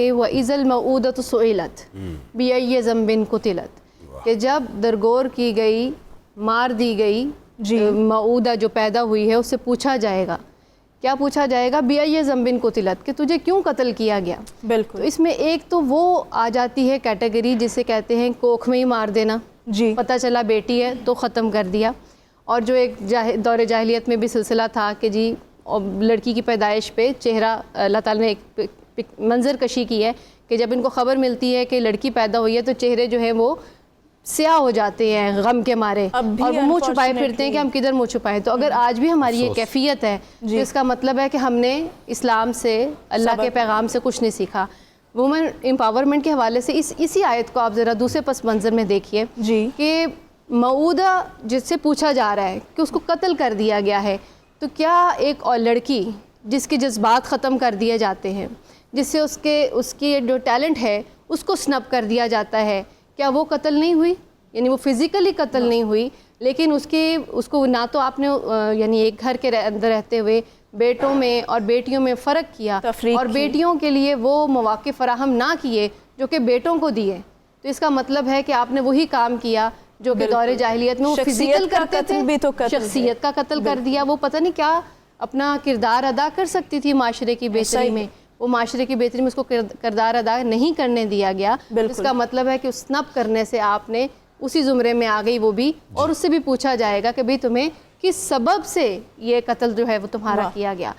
وَإِذَا الْمَوْءُودَةُ سُئِلَتْ بِأَيِّ ذَنبٍ قُتِلَتْ، کہ جب درگور کی گئی، مار دی گئی موعودہ جو پیدا ہوئی ہے، اس سے پوچھا جائے گا، کیا پوچھا جائے گا؟ بِأَيِّ ذَنبٍ قُتِلَتْ، کہ تجھے کیوں قتل کیا گیا۔ بالکل، تو اس میں ایک تو وہ آ جاتی ہے کیٹیگری جسے کہتے ہیں کوکھ میں ہی مار دینا، پتہ چلا بیٹی ہے تو ختم کر دیا۔ اور جو ایک دور جاہلیت میں بھی سلسلہ تھا کہ جی لڑکی کی پیدائش پہ چہرہ اللہ تعالیٰ نے ایک منظر کشی کی ہے کہ جب ان کو خبر ملتی ہے کہ لڑکی پیدا ہوئی ہے تو چہرے جو ہیں وہ سیاہ ہو جاتے ہیں غم کے مارے، اور وہ منہ چھپائے پھرتے ہیں کہ ہم کدھر منہ چھپائیں۔ تو اگر آج بھی ہماری یہ کیفیت ہے تو اس کا مطلب ہے کہ ہم نے اسلام سے، اللہ کے پیغام سے کچھ نہیں سیکھا۔ وومن امپاورمنٹ کے حوالے سے اسی آیت کو آپ ذرا دوسرے پس منظر میں دیکھیے کہ موعودہ جس سے پوچھا جا رہا ہے کہ اس کو قتل کر دیا گیا ہے، تو کیا ایک اور لڑکی جس کے جذبات ختم کر دیے جاتے ہیں، جس سے اس کی جو ٹیلنٹ ہے اس کو سنپ کر دیا جاتا ہے، کیا وہ قتل نہیں ہوئی؟ یعنی وہ فزیکلی قتل نہیں ہوئی، لیکن اس کو نہ تو آپ نے یعنی ایک گھر کے اندر رہتے ہوئے بیٹوں میں اور بیٹیوں میں فرق کیا، اور بیٹیوں کے لیے وہ مواقع فراہم نہ کیے جو کہ بیٹوں کو دیے، تو اس کا مطلب ہے کہ آپ نے وہی کام کیا جو کہ دور جاہلیت میں وہ فزیکل کرتے تھے، شخصیت کا قتل کر دیا۔ وہ پتہ نہیں کیا اپنا کردار ادا کر سکتی تھی معاشرے کی بہتری میں، وہ معاشرے کی بہتری میں اس کو کردار ادا نہیں کرنے دیا گیا۔ اس کا مطلب ہے کہ اس سنپ کرنے سے آپ نے اسی زمرے میں آ گئی وہ بھی، اور اس سے بھی پوچھا جائے گا کہ بھئی تمہیں کس سبب سے یہ قتل جو ہے وہ تمہارا کیا گیا۔